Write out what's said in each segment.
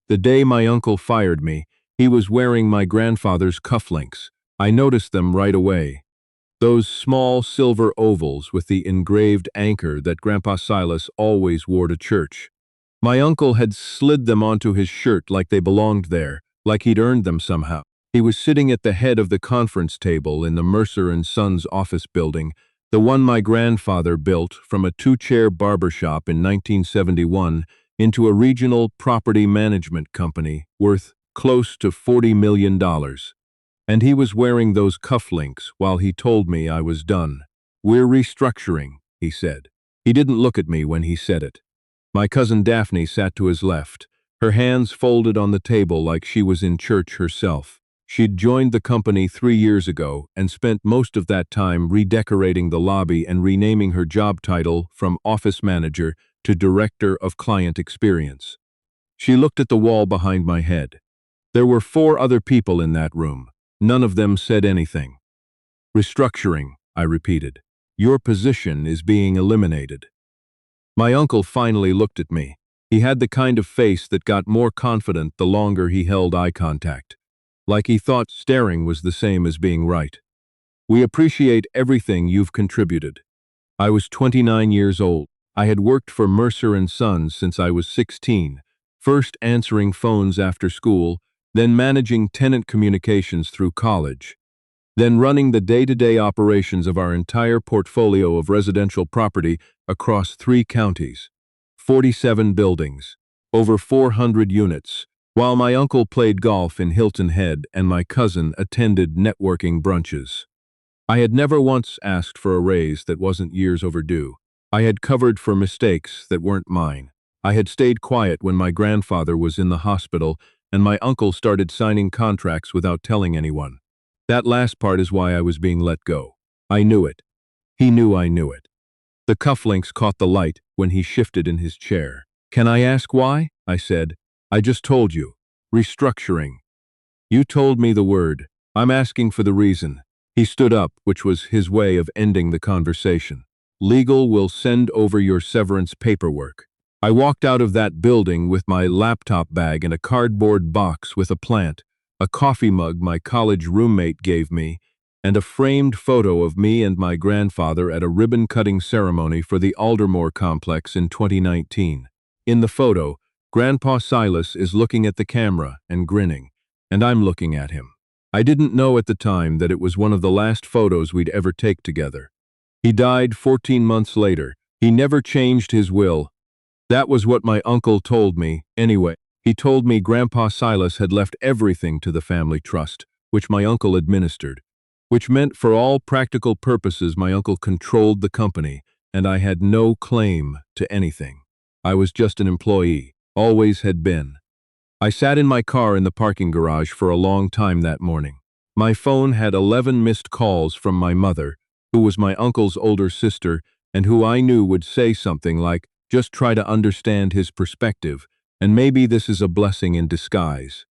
The day my uncle fired me, he was wearing my grandfather's cufflinks. I noticed them right away. Those small silver ovals with the engraved anchor that Grandpa Silas always wore to church. My uncle had slid them onto his shirt like they belonged there, like he'd earned them somehow. He was sitting at the head of the conference table in the Mercer and Sons office building, the one my grandfather built from a two-chair barbershop in 1971 into a regional property management company worth close to $40 million. And he was wearing those cufflinks while he told me I was done. "We're restructuring," he said. He didn't look at me when he said it. My cousin Daphne sat to his left, her hands folded on the table like she was in church herself. She'd joined the company 3 years ago and spent most of that time redecorating the lobby and renaming her job title from office manager to director of client experience. She looked at the wall behind my head. There were 4 other people in that room. None of them said anything. "Restructuring," I repeated. "Your position is being eliminated." My uncle finally looked at me. He had the kind of face that got more confident the longer he held eye contact, like he thought staring was the same as being right. "We appreciate everything you've contributed." I was 29 years old. I had worked for Mercer and Sons since I was 16, first answering phones after school, then managing tenant communications through college, then running the day-to-day operations of our entire portfolio of residential property across 3 counties, 47 buildings, over 400 units, while my uncle played golf in Hilton Head and my cousin attended networking brunches. I had never once asked for a raise that wasn't years overdue. I had covered for mistakes that weren't mine. I had stayed quiet when my grandfather was in the hospital and my uncle started signing contracts without telling anyone. That last part is why I was being let go. I knew it. He knew I knew it. The cufflinks caught the light when he shifted in his chair. "Can I ask why?" I said. "I just told you. Restructuring. You told me the word. I'm asking for the reason." He stood up, which was his way of ending the conversation. "Legal will send over your severance paperwork." I walked out of that building with my laptop bag and a cardboard box with a plant, a coffee mug my college roommate gave me, and a framed photo of me and my grandfather at a ribbon-cutting ceremony for the Aldermore complex in 2019. In the photo, Grandpa Silas is looking at the camera and grinning, and I'm looking at him. I didn't know at the time that it was one of the last photos we'd ever take together. He died 14 months later. He never changed his will. That was what my uncle told me, anyway. He told me Grandpa Silas had left everything to the family trust, which my uncle administered, which meant for all practical purposes my uncle controlled the company, and I had no claim to anything. I was just an employee, always had been. I sat in my car in the parking garage for a long time that morning. My phone had 11 missed calls from my mother, who was my uncle's older sister and who I knew would say something like, "Just try to understand his perspective, and maybe this is a blessing in disguise."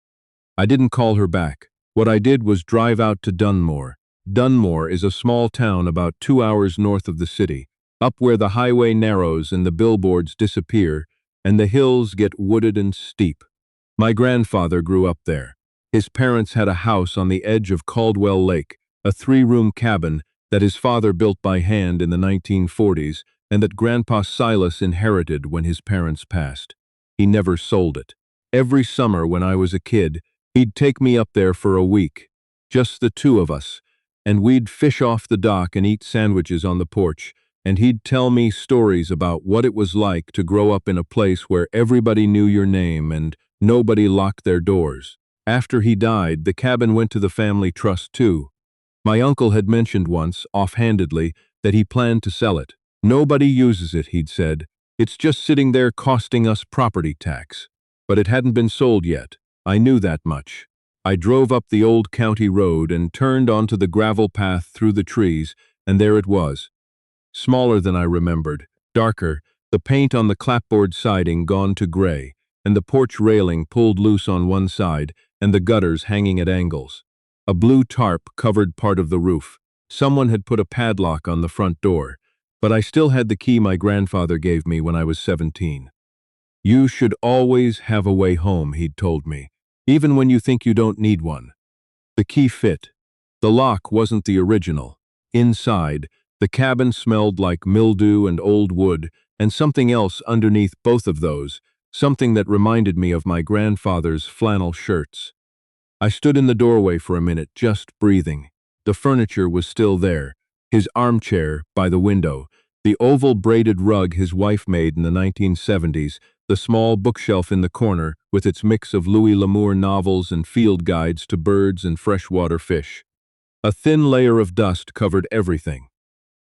I didn't call her back. What I did was drive out to Dunmore. Dunmore is a small town about 2 hours north of the city, up where the highway narrows and the billboards disappear, and the hills get wooded and steep. My grandfather grew up there. His parents had a house on the edge of Caldwell Lake, a 3-room cabin that his father built by hand in the 1940s, and that Grandpa Silas inherited when his parents passed. He never sold it. Every summer when I was a kid, he'd take me up there for a week, just the 2 of us, and we'd fish off the dock and eat sandwiches on the porch, and he'd tell me stories about what it was like to grow up in a place where everybody knew your name and nobody locked their doors. After he died, the cabin went to the family trust too. My uncle had mentioned once, offhandedly, that he planned to sell it. "Nobody uses it," he'd said. "It's just sitting there costing us property tax." But it hadn't been sold yet. I knew that much. I drove up the old county road and turned onto the gravel path through the trees, and there it was. Smaller than I remembered, darker, the paint on the clapboard siding gone to gray, and the porch railing pulled loose on one side, and the gutters hanging at angles. A blue tarp covered part of the roof. Someone had put a padlock on the front door, but I still had the key my grandfather gave me when I was 17. You should always have a way home, he'd told me, even when you think you don't need one. The key fit. The lock wasn't the original. Inside, the cabin smelled like mildew and old wood, and something else underneath both of those, something that reminded me of my grandfather's flannel shirts. I stood in the doorway for a minute, just breathing. The furniture was still there. His armchair by the window, the oval braided rug his wife made in the 1970s, the small bookshelf in the corner with its mix of Louis L'Amour novels and field guides to birds and freshwater fish. A thin layer of dust covered everything.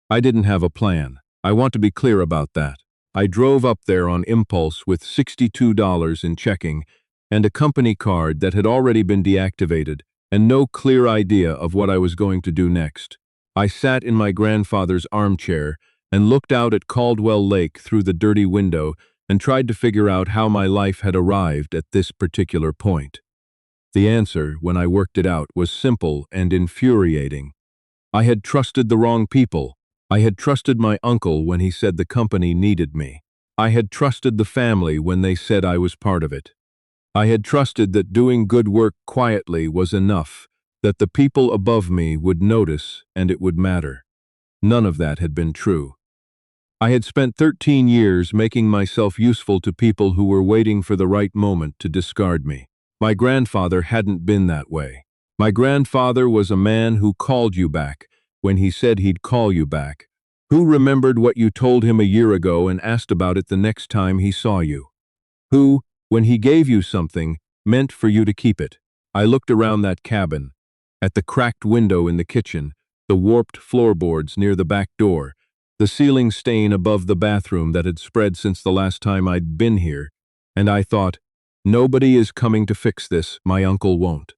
I didn't have a plan. I want to be clear about that. I drove up there on impulse with $62 in checking and a company card that had already been deactivated and no clear idea of what I was going to do next. I sat in my grandfather's armchair and looked out at Caldwell Lake through the dirty window and tried to figure out how my life had arrived at this particular point. The answer, when I worked it out, was simple and infuriating. I had trusted the wrong people. I had trusted my uncle when he said the company needed me. I had trusted the family when they said I was part of it. I had trusted that doing good work quietly was enough, that the people above me would notice and it would matter. None of that had been true. I had spent 13 years making myself useful to people who were waiting for the right moment to discard me. My grandfather hadn't been that way. My grandfather was a man who called you back when he said he'd call you back, who remembered what you told him a year ago and asked about it the next time he saw you, who, when he gave you something, meant for you to keep it. I looked around that cabin, at the cracked window in the kitchen, the warped floorboards near the back door, the ceiling stain above the bathroom that had spread since the last time I'd been here, and I thought, nobody is coming to fix this, my uncle won't.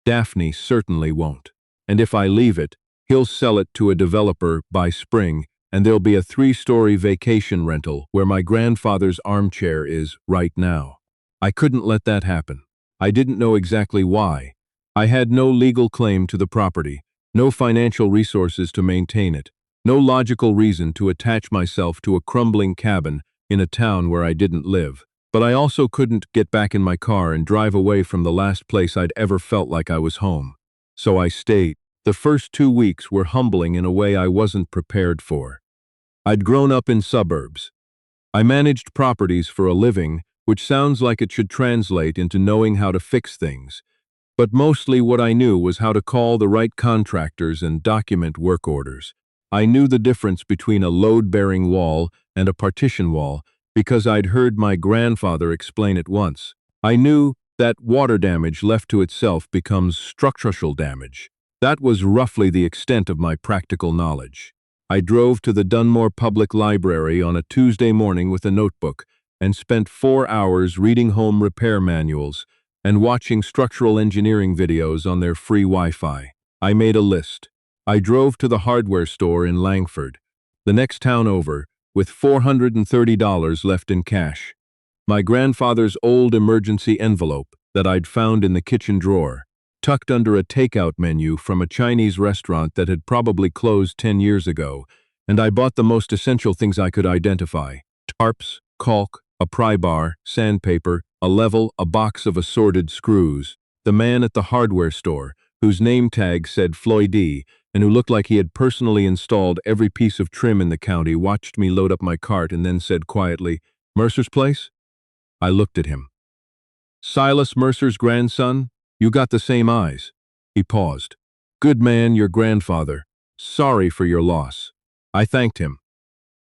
Daphne certainly won't. And if I leave it, he'll sell it to a developer by spring, and there'll be a 3-story vacation rental where my grandfather's armchair is right now. I couldn't let that happen. I didn't know exactly why. I had no legal claim to the property, no financial resources to maintain it, no logical reason to attach myself to a crumbling cabin in a town where I didn't live. But I also couldn't get back in my car and drive away from the last place I'd ever felt like I was home. So I stayed. The first 2 weeks were humbling in a way I wasn't prepared for. I'd grown up in suburbs. I managed properties for a living, which sounds like it should translate into knowing how to fix things. But mostly what I knew was how to call the right contractors and document work orders. I knew the difference between a load-bearing wall and a partition wall because I'd heard my grandfather explain it once. I knew that water damage left to itself becomes structural damage. That was roughly the extent of my practical knowledge. I drove to the Dunmore Public Library on a Tuesday morning with a notebook and spent 4 hours reading home repair manuals and watching structural engineering videos on their free Wi-Fi. I made a list. I drove to the hardware store in Langford, the next town over, with $430 left in cash. My grandfather's old emergency envelope that I'd found in the kitchen drawer, tucked under a takeout menu from a Chinese restaurant that had probably closed 10 years ago, and I bought the most essential things I could identify: tarps, caulk, a pry bar, sandpaper, a level, a box of assorted screws. The man at the hardware store, whose name tag said Floyd, and who looked like he had personally installed every piece of trim in the county, watched me load up my cart and then said quietly, "Mercer's place?" I looked at him. "Silas Mercer's grandson? You got the same eyes." He paused. "Good man, your grandfather. Sorry for your loss." I thanked him.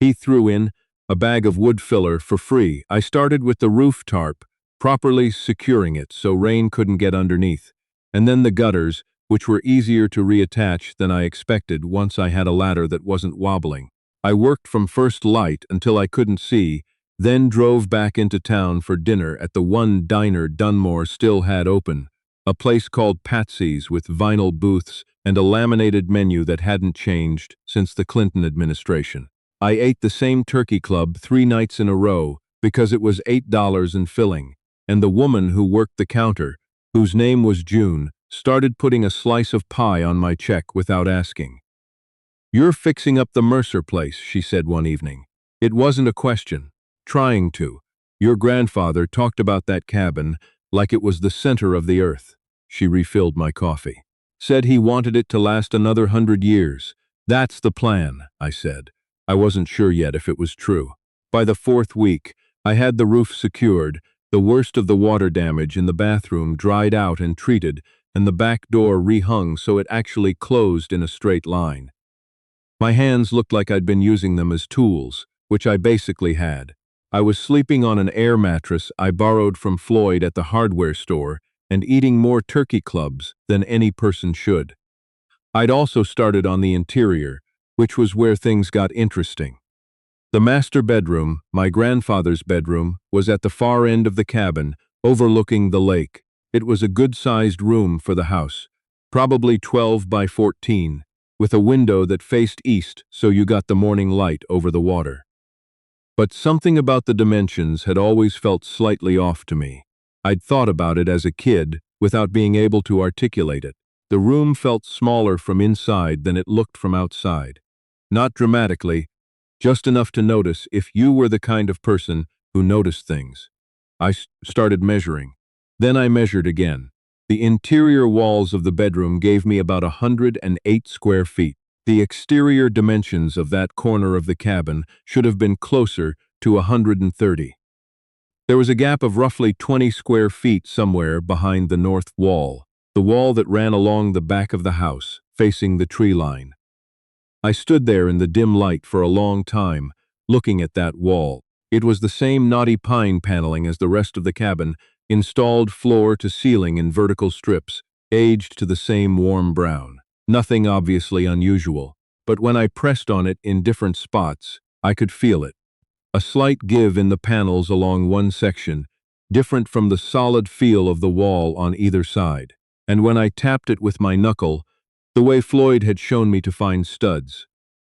He threw in a bag of wood filler for free. I started with the roof tarp, properly securing it so rain couldn't get underneath, and then the gutters, which were easier to reattach than I expected once I had a ladder that wasn't wobbling. I worked from first light until I couldn't see, then drove back into town for dinner at the one diner Dunmore still had open, a place called Patsy's with vinyl booths and a laminated menu that hadn't changed since the Clinton administration. I ate the same turkey club 3 nights in a row because it was $8 in filling, and the woman who worked the counter, whose name was June, started putting a slice of pie on my check without asking. "You're fixing up the Mercer place," she said one evening. It wasn't a question. Trying to. Your grandfather talked about that cabin like it was the center of the earth. She refilled my coffee. Said he wanted it to last another 100 years. That's the plan, I said. I wasn't sure yet if it was true. By the fourth week, I had the roof secured, the worst of the water damage in the bathroom dried out and treated, and the back door rehung so it actually closed in a straight line. My hands looked like I'd been using them as tools, which I basically had. I was sleeping on an air mattress I borrowed from Floyd at the hardware store and eating more turkey clubs than any person should. I'd also started on the interior, which was where things got interesting. The master bedroom, my grandfather's bedroom, was at the far end of the cabin, overlooking the lake. It was a good-sized room for the house, probably 12 by 14, with a window that faced east so you got the morning light over the water. But something about the dimensions had always felt slightly off to me. I'd thought about it as a kid without being able to articulate it. The room felt smaller from inside than it looked from outside. Not dramatically, just enough to notice if you were the kind of person who noticed things. I started measuring. Then I measured again. The interior walls of the bedroom gave me about 108 square feet. The exterior dimensions of that corner of the cabin should have been closer to 130. There was a gap of roughly 20 square feet somewhere behind the north wall, the wall that ran along the back of the house, facing the tree line. I stood there in the dim light for a long time, looking at that wall. It was the same knotty pine paneling as the rest of the cabin, installed floor to ceiling in vertical strips, aged to the same warm brown. Nothing obviously unusual, but when I pressed on it in different spots, I could feel it. A slight give in the panels along one section, different from the solid feel of the wall on either side. And when I tapped it with my knuckle, the way Floyd had shown me to find studs,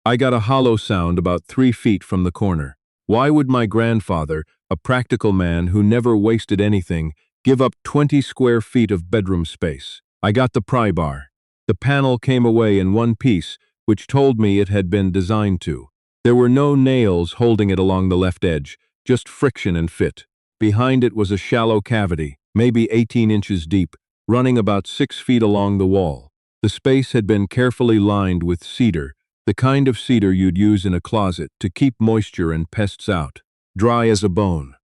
I got a hollow sound about 3 feet from the corner. Why would my grandfather, a practical man who never wasted anything, give up 20 square feet of bedroom space? I got the pry bar. The panel came away in one piece, which told me it had been designed to. There were no nails holding it along the left edge, just friction and fit. Behind it was a shallow cavity, maybe 18 inches deep, running about 6 feet along the wall. The space had been carefully lined with cedar, the kind of cedar you'd use in a closet to keep moisture and pests out, dry as a bone.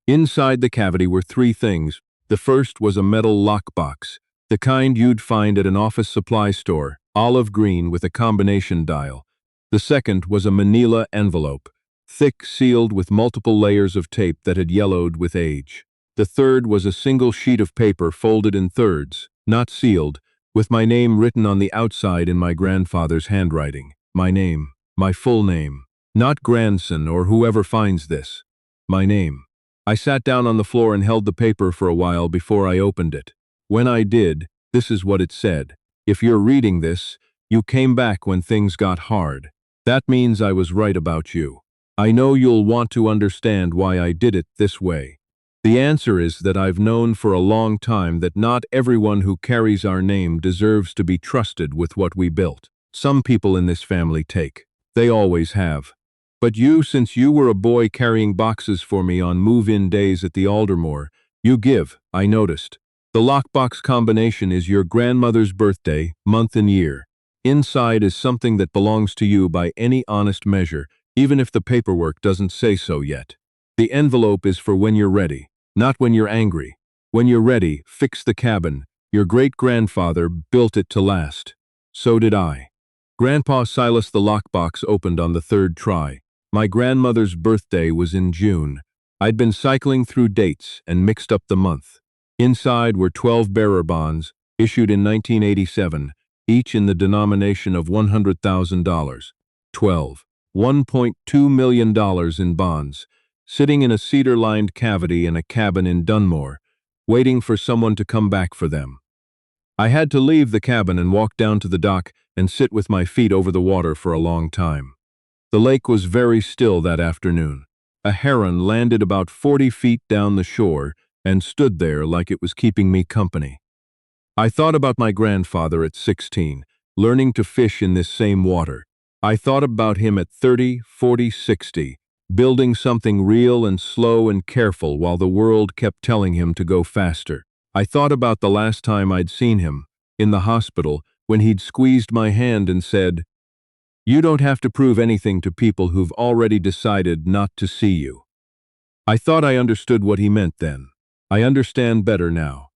Inside the cavity were 3 things. The first was a metal lockbox, the kind you'd find at an office supply store, olive green with a combination dial. The second was a manila envelope, thick, sealed with multiple layers of tape that had yellowed with age. The third was a single sheet of paper folded in thirds, not sealed, with my name written on the outside in my grandfather's handwriting. My name, my full name. Not grandson or whoever finds this. My name. I sat down on the floor and held the paper for a while before I opened it. When I did, this is what it said. If you're reading this, you came back when things got hard. That means I was right about you. I know you'll want to understand why I did it this way. The answer is that I've known for a long time that not everyone who carries our name deserves to be trusted with what we built. Some people in this family take. They always have. But you, since you were a boy carrying boxes for me on move-in days at the Aldermore, you give, I noticed. The lockbox combination is your grandmother's birthday, month and year. Inside is something that belongs to you by any honest measure, even if the paperwork doesn't say so yet. The envelope is for when you're ready, not when you're angry. When you're ready, fix the cabin. Your great-grandfather built it to last. So did I. Grandpa Silas, the lockbox opened on the 3rd try. My grandmother's birthday was in June. I'd been cycling through dates and mixed up the month. Inside were 12 bearer bonds, issued in 1987, each in the denomination of $100,000. 12. $1.2 million in bonds, sitting in a cedar-lined cavity in a cabin in Dunmore, waiting for someone to come back for them. I had to leave the cabin and walk down to the dock and sit with my feet over the water for a long time. The lake was very still that afternoon. A heron landed about 40 feet down the shore and stood there like it was keeping me company. I thought about my grandfather at 16, learning to fish in this same water. I thought about him at 30, 40, 60, building something real and slow and careful while the world kept telling him to go faster. I thought about the last time I'd seen him, in the hospital, when he'd squeezed my hand and said, "You don't have to prove anything to people who've already decided not to see you." I thought I understood what he meant then. I understand better now.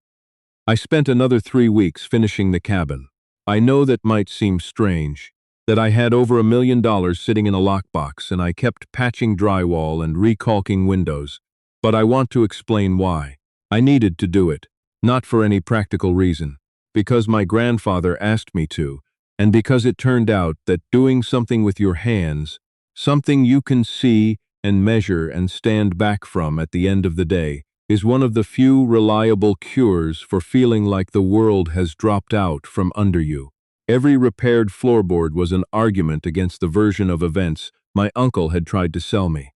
I spent another 3 weeks finishing the cabin. I know that might seem strange, that I had over $1 million sitting in a lockbox and I kept patching drywall and recalking windows, but I want to explain why. I needed to do it, not for any practical reason, because my grandfather asked me to, and because it turned out that doing something with your hands, something you can see and measure and stand back from at the end of the day, is one of the few reliable cures for feeling like the world has dropped out from under you. Every repaired floorboard was an argument against the version of events my uncle had tried to sell me.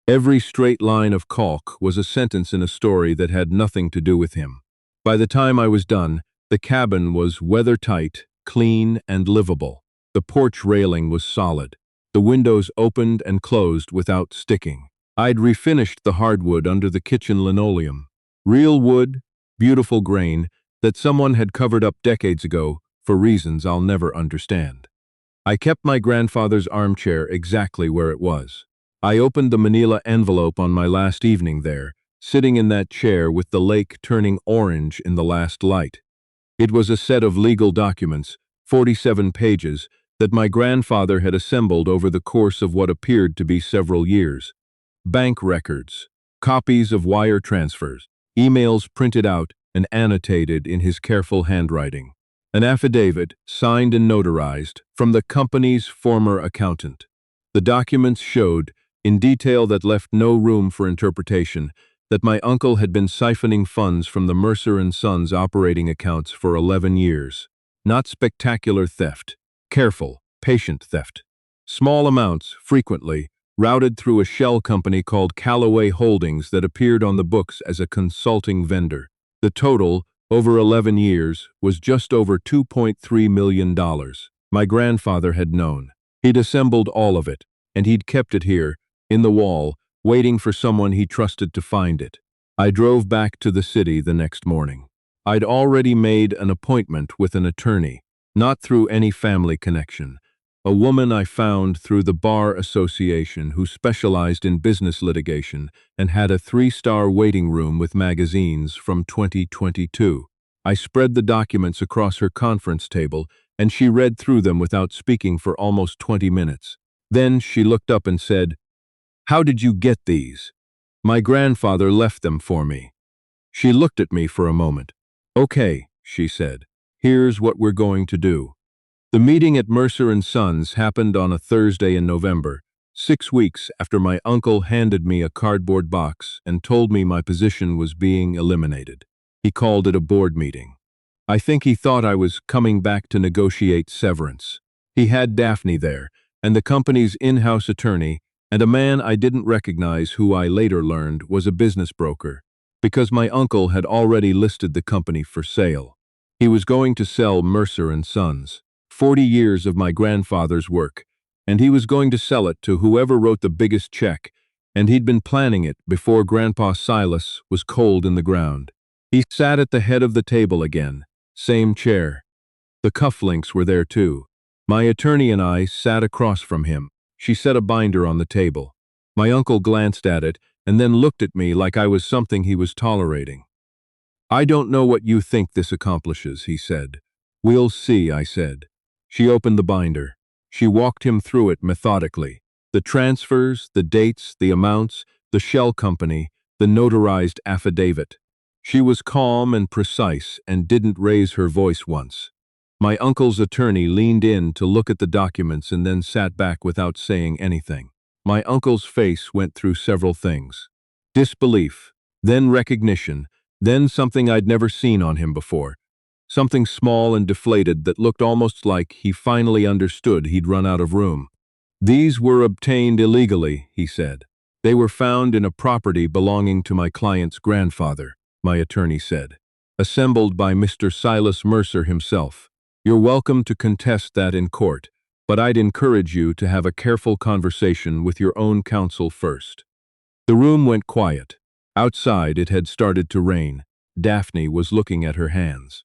Every straight line of caulk was a sentence in a story that had nothing to do with him. By the time I was done, the cabin was weather-tight, clean, and livable. The porch railing was solid. The windows opened and closed without sticking. I'd refinished the hardwood under the kitchen linoleum. Real wood, beautiful grain, that someone had covered up decades ago for reasons I'll never understand. I kept my grandfather's armchair exactly where it was. I opened the manila envelope on my last evening there, sitting in that chair with the lake turning orange in the last light. It was a set of legal documents, 47 pages, that my grandfather had assembled over the course of what appeared to be several years. Bank records, copies of wire transfers, emails printed out and annotated in his careful handwriting, an affidavit, signed and notarized, from the company's former accountant. The documents showed, in detail that left no room for interpretation, that my uncle had been siphoning funds from the Mercer & Sons operating accounts for 11 years. Not spectacular theft, careful, patient theft. Small amounts, frequently, routed through a shell company called Callaway Holdings that appeared on the books as a consulting vendor. The total, over 11 years, was just over $2.3 million. My grandfather had known. He'd assembled all of it, and he'd kept it here, in the wall, waiting for someone he trusted to find it. I drove back to the city the next morning. I'd already made an appointment with an attorney, not through any family connection. A woman I found through the Bar Association who specialized in business litigation and had a 3-star waiting room with magazines from 2022. I spread the documents across her conference table, and she read through them without speaking for almost 20 minutes. Then she looked up and said, "How did you get these?" "My grandfather left them for me." She looked at me for a moment. "Okay," she said, "here's what we're going to do." The meeting at Mercer & Sons happened on a Thursday in November, 6 weeks after my uncle handed me a cardboard box and told me my position was being eliminated. He called it a board meeting. I think he thought I was coming back to negotiate severance. He had Daphne there, and the company's in-house attorney, and a man I didn't recognize who I later learned was a business broker, because my uncle had already listed the company for sale. He was going to sell Mercer & Sons. 40 years of my grandfather's work, and he was going to sell it to whoever wrote the biggest check, and he'd been planning it before Grandpa Silas was cold in the ground. He sat at the head of the table again, same chair. The cufflinks were there too. My attorney and I sat across from him. She set a binder on the table. My uncle glanced at it and then looked at me like I was something he was tolerating. "I don't know what you think this accomplishes," he said. "We'll see," I said. She opened the binder. She walked him through it methodically. The transfers, the dates, the amounts, the shell company, the notarized affidavit. She was calm and precise and didn't raise her voice once. My uncle's attorney leaned in to look at the documents and then sat back without saying anything. My uncle's face went through several things. Disbelief, then recognition, then something I'd never seen on him before. Something small and deflated that looked almost like he finally understood he'd run out of room. "These were obtained illegally," he said. "They were found in a property belonging to my client's grandfather," my attorney said. "Assembled by Mr. Silas Mercer himself. You're welcome to contest that in court. but I'd encourage you to have a careful conversation with your own counsel first." The room went quiet. Outside, it had started to rain. Daphne was looking at her hands.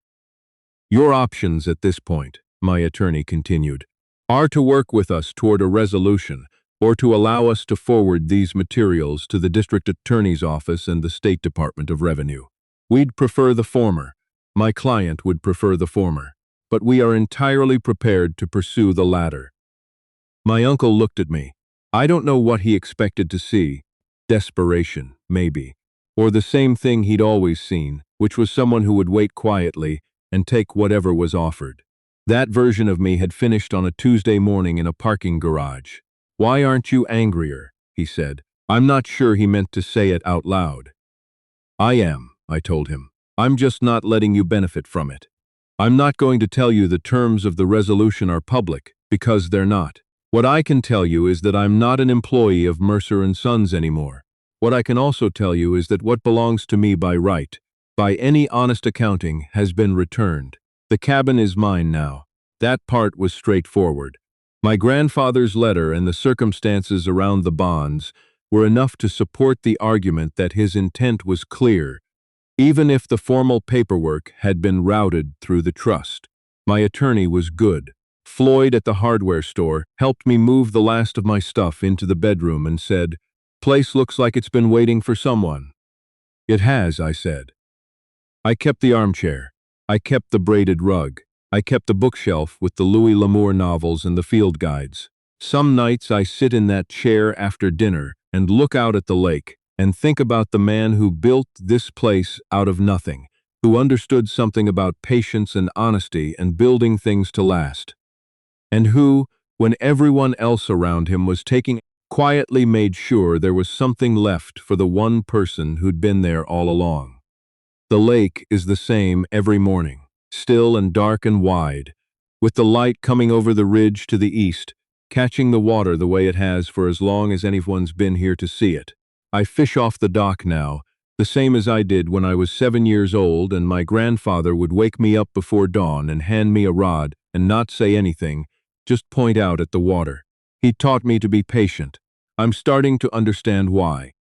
"Your options at this point," my attorney continued, "are to work with us toward a resolution, or to allow us to forward these materials to the district attorney's office and the State Department of Revenue. We'd prefer the former. My client would prefer the former. But we are entirely prepared to pursue the latter." My uncle looked at me. I don't know what he expected to see. Desperation, maybe. Or the same thing he'd always seen, which was someone who would wait quietly and take whatever was offered. That version of me had finished on a Tuesday morning in a parking garage. "Why aren't you angrier?" he said. I'm not sure he meant to say it out loud. "I am," I told him. "I'm just not letting you benefit from it. I'm not going to tell you the terms of the resolution are public, because they're not. What I can tell you is that I'm not an employee of Mercer & Sons anymore. What I can also tell you is that what belongs to me by right, by any honest accounting, has been returned. The cabin is mine now." That part was straightforward. My grandfather's letter and the circumstances around the bonds were enough to support the argument that his intent was clear, even if the formal paperwork had been routed through the trust. My attorney was good. Floyd at the hardware store helped me move the last of my stuff into the bedroom and said, "Place looks like it's been waiting for someone." "It has," I said. I kept the armchair. I kept the braided rug. I kept the bookshelf with the Louis L'Amour novels and the field guides. Some nights I sit in that chair after dinner and look out at the lake and think about the man who built this place out of nothing, who understood something about patience and honesty and building things to last, and who, when everyone else around him was taking, quietly made sure there was something left for the one person who'd been there all along. The lake is the same every morning, still and dark and wide, with the light coming over the ridge to the east, catching the water the way it has for as long as anyone's been here to see it. I fish off the dock now, the same as I did when I was 7 years old, and my grandfather would wake me up before dawn and hand me a rod and not say anything, just point out at the water. He taught me to be patient. I'm starting to understand why.